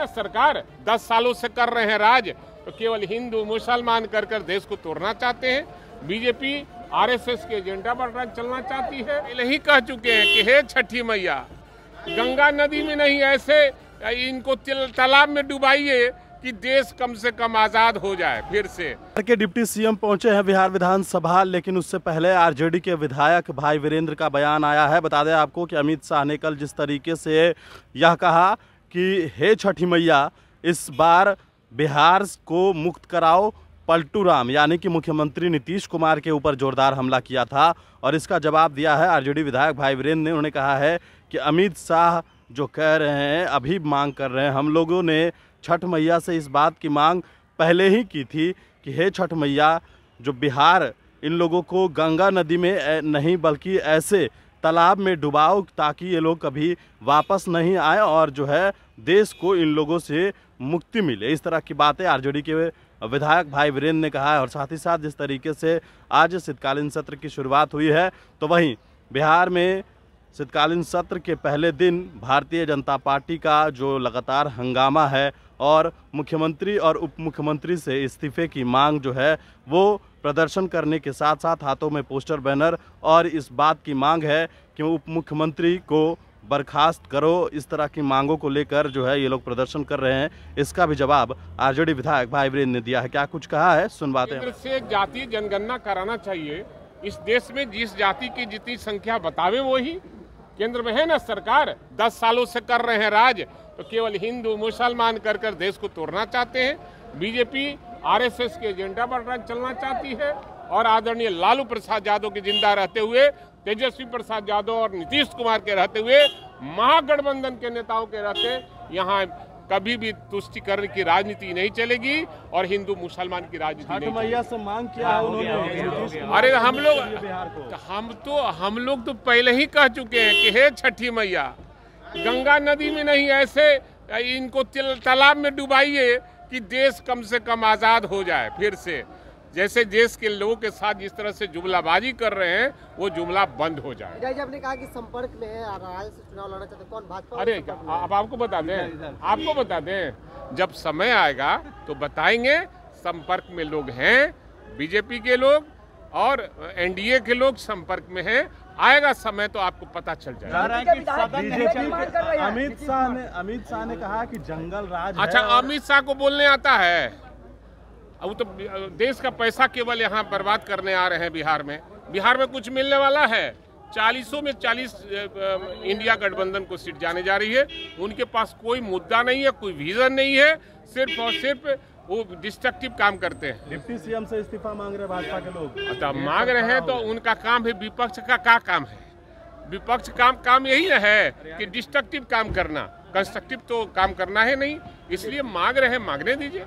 सरकार 10 सालों से कर रहे हैं राज, तो केवल हिंदू मुसलमान कर कर देश को तोड़ना चाहते हैं। बीजेपी आरएसएस के एजेंडा पर चलना चाहती है। पहले ही कह चुके हैं कि हे छठी मैया, गंगा नदी में नहीं, ऐसे इनको तालाब में डुबाइए कि देश कम से कम आजाद हो जाए फिर से। के डिप्टी सीएम पहुंचे हैं बिहार विधानसभा, लेकिन उससे पहले आरजेडी के विधायक भाई वीरेंद्र का बयान आया है। बता दें आपको कि अमित शाह ने कल जिस तरीके से यह कहा कि हे छठी मैया, इस बार बिहार को मुक्त कराओ, पलटू राम यानी कि मुख्यमंत्री नीतीश कुमार के ऊपर जोरदार हमला किया था और इसका जवाब दिया है आरजेडी विधायक भाई वीरेंद्र ने। उन्होंने कहा है कि अमित शाह जो कह रहे हैं, अभी मांग कर रहे हैं, हम लोगों ने छठ मैया से इस बात की मांग पहले ही की थी कि हे छठ मैया, जो बिहार इन लोगों को गंगा नदी में नहीं बल्कि ऐसे तालाब में डुबाओ ताकि ये लोग कभी वापस नहीं आए और जो है देश को इन लोगों से मुक्ति मिले। इस तरह की बातें आरजेडी के विधायक भाई वीरेंद्र ने कहा है। और साथ ही साथ जिस तरीके से आज शीतकालीन सत्र की शुरुआत हुई है, तो वहीं बिहार में शीतकालीन सत्र के पहले दिन भारतीय जनता पार्टी का जो लगातार हंगामा है और मुख्यमंत्री और उप मुख्यमंत्री से इस्तीफे की मांग जो है वो प्रदर्शन करने के साथ साथ हाथों में पोस्टर बैनर और इस बात की मांग है कि उप मुख्यमंत्री को बर्खास्त करो, इस तरह की मांगों को लेकर जो है ये लोग प्रदर्शन कर रहे हैं। इसका भी जवाब आरजेडी विधायक भाई वीरेंद्र ने दिया है। क्या कुछ कहा है, सुनवाते हैं। केंद्र से जातीय जनगणना कराना चाहिए। इस देश में जिस जाति की जितनी संख्या बतावे वही केंद्र में है ना सरकार। 10 सालों से कर रहे हैं राज, तो केवल हिंदू मुसलमान कर कर देश को तोड़ना चाहते हैं। बीजेपी आरएसएस के एजेंडा पर चलना चाहती है और आदरणीय लालू प्रसाद यादव के जिंदा रहते हुए, तेजस्वी प्रसाद यादव और नीतीश कुमार के रहते हुए, महागठबंधन के नेताओं के रहते यहाँ कभी भी तुष्टिकरण की राजनीति नहीं चलेगी और हिंदू मुसलमान की राजनीति नहीं मैया से मांग किया है उन्होंने। अरे हम लोग तो पहले ही कह चुके हैं कि हे छठी मैया, गंगा नदी में नहीं, ऐसे इनको तालाब में डुबाइए कि देश कम से कम आजाद हो जाए फिर से। जैसे देश के लोगों के साथ जिस तरह से जुमलाबाजी कर रहे हैं, वो जुमला बंद हो जाए। आपने कहा कि संपर्क में है, राजद से चुनाव लड़ना चाहते, कौन भाजपा? अरे अब आपको बता दें, जब समय आएगा तो बताएंगे। संपर्क में लोग हैं, बीजेपी के लोग और एनडीए के लोग संपर्क में हैं। आएगा समय तो आपको पता चल जाएगा। अमित शाह ने कहा कि जंगल राज। अच्छा, अमित शाह को बोलने आता है? अब तो देश का पैसा केवल यहाँ बर्बाद करने आ रहे हैं। बिहार में कुछ मिलने वाला है? 40 में 40 इंडिया गठबंधन को सीट जाने जा रही है। उनके पास कोई मुद्दा नहीं है, कोई विजन नहीं है, सिर्फ और सिर्फ वो डिस्ट्रक्टिव काम करते हैं। डिप्टी सीएम से इस्तीफा मांग रहे भाजपा के लोग। अच्छा, मांग रहे हैं तो उनका काम है। विपक्ष का क्या काम है? विपक्ष काम यही है कि डिस्ट्रक्टिव काम करना, कंस्ट्रक्टिव तो काम करना है नहीं। इसलिए मांग रहे हैं, मांगने दीजिए।